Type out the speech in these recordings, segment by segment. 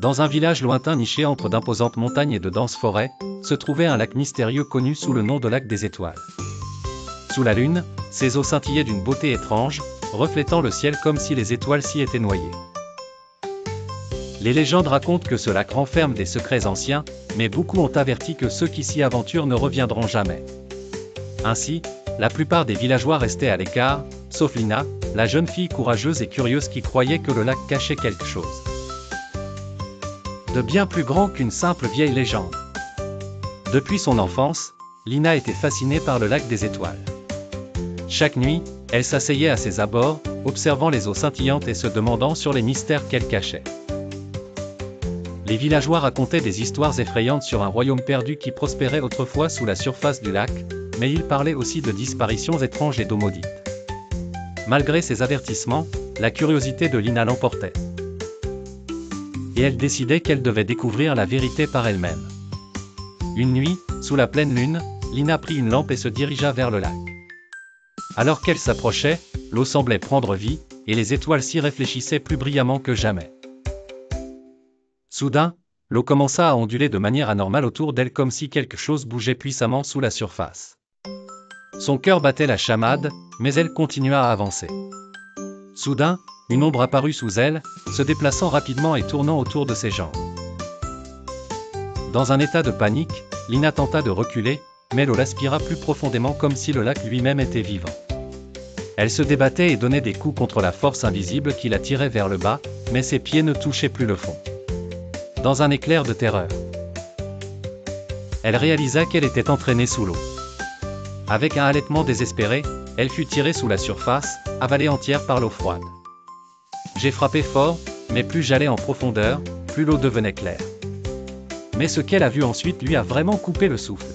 Dans un village lointain niché entre d'imposantes montagnes et de denses forêts, se trouvait un lac mystérieux connu sous le nom de lac des étoiles. Sous la lune, ses eaux scintillaient d'une beauté étrange, reflétant le ciel comme si les étoiles s'y étaient noyées. Les légendes racontent que ce lac renferme des secrets anciens, mais beaucoup ont averti que ceux qui s'y aventurent ne reviendront jamais. Ainsi, la plupart des villageois restaient à l'écart, sauf Lina, la jeune fille courageuse et curieuse qui croyait que le lac cachait quelque chose de bien plus grand qu'une simple vieille légende. Depuis son enfance, Lina était fascinée par le lac des étoiles. Chaque nuit, elle s'asseyait à ses abords, observant les eaux scintillantes et se demandant sur les mystères qu'elles cachaient. Les villageois racontaient des histoires effrayantes sur un royaume perdu qui prospérait autrefois sous la surface du lac, mais ils parlaient aussi de disparitions étranges et d'eau maudite. Malgré ces avertissements, la curiosité de Lina l'emportait. Et elle décidait qu'elle devait découvrir la vérité par elle-même. Une nuit, sous la pleine lune, Lina prit une lampe et se dirigea vers le lac. Alors qu'elle s'approchait, l'eau semblait prendre vie, et les étoiles s'y réfléchissaient plus brillamment que jamais. Soudain, l'eau commença à onduler de manière anormale autour d'elle comme si quelque chose bougeait puissamment sous la surface. Son cœur battait la chamade, mais elle continua à avancer. Soudain, une ombre apparut sous elle, se déplaçant rapidement et tournant autour de ses jambes. Dans un état de panique, Lina tenta de reculer, mais l'eau l'aspira plus profondément comme si le lac lui-même était vivant. Elle se débattait et donnait des coups contre la force invisible qui la tirait vers le bas, mais ses pieds ne touchaient plus le fond. Dans un éclair de terreur, elle réalisa qu'elle était entraînée sous l'eau. Avec un halètement désespéré, elle fut tirée sous la surface, avalée entière par l'eau froide. J'ai frappé fort, mais plus j'allais en profondeur, plus l'eau devenait claire. Mais ce qu'elle a vu ensuite lui a vraiment coupé le souffle.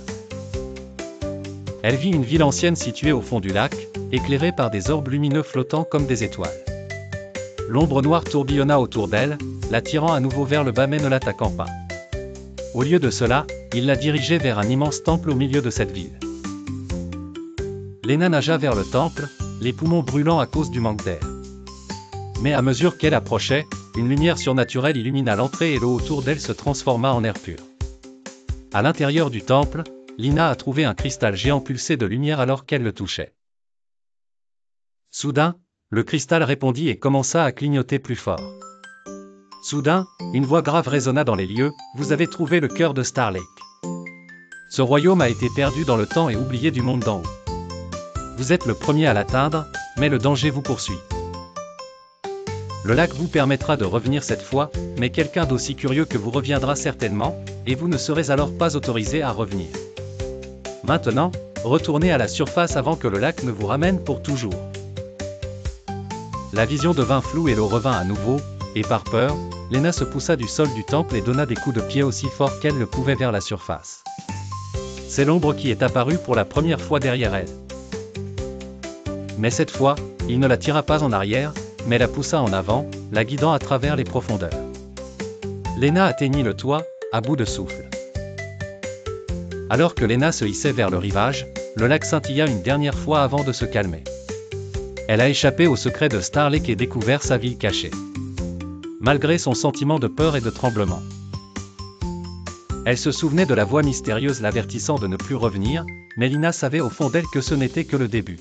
Elle vit une ville ancienne située au fond du lac, éclairée par des orbes lumineux flottant comme des étoiles. L'ombre noire tourbillonna autour d'elle, la tirant à nouveau vers le bas mais ne l'attaquant pas. Au lieu de cela, il la dirigeait vers un immense temple au milieu de cette ville. Lena nagea vers le temple, les poumons brûlant à cause du manque d'air. Mais à mesure qu'elle approchait, une lumière surnaturelle illumina l'entrée et l'eau autour d'elle se transforma en air pur. À l'intérieur du temple, Lina a trouvé un cristal géant pulsé de lumière alors qu'elle le touchait. Soudain, le cristal répondit et commença à clignoter plus fort. Soudain, une voix grave résonna dans les lieux, « Vous avez trouvé le cœur de Star Lake. Ce royaume a été perdu dans le temps et oublié du monde d'en haut. Vous êtes le premier à l'atteindre, mais le danger vous poursuit. Le lac vous permettra de revenir cette fois, mais quelqu'un d'aussi curieux que vous reviendra certainement, et vous ne serez alors pas autorisé à revenir. Maintenant, retournez à la surface avant que le lac ne vous ramène pour toujours. » La vision devint floue et l'eau revint à nouveau, et par peur, Lena se poussa du sol du temple et donna des coups de pied aussi forts qu'elle le pouvait vers la surface. C'est l'ombre qui est apparue pour la première fois derrière elle. Mais cette fois, il ne la tira pas en arrière, mais la poussa en avant, la guidant à travers les profondeurs. Lena atteignit le toit, à bout de souffle. Alors que Lena se hissait vers le rivage, le lac scintilla une dernière fois avant de se calmer. Elle a échappé au secret de Star Lake et découvert sa ville cachée. Malgré son sentiment de peur et de tremblement. Elle se souvenait de la voix mystérieuse l'avertissant de ne plus revenir, mais Lina savait au fond d'elle que ce n'était que le début.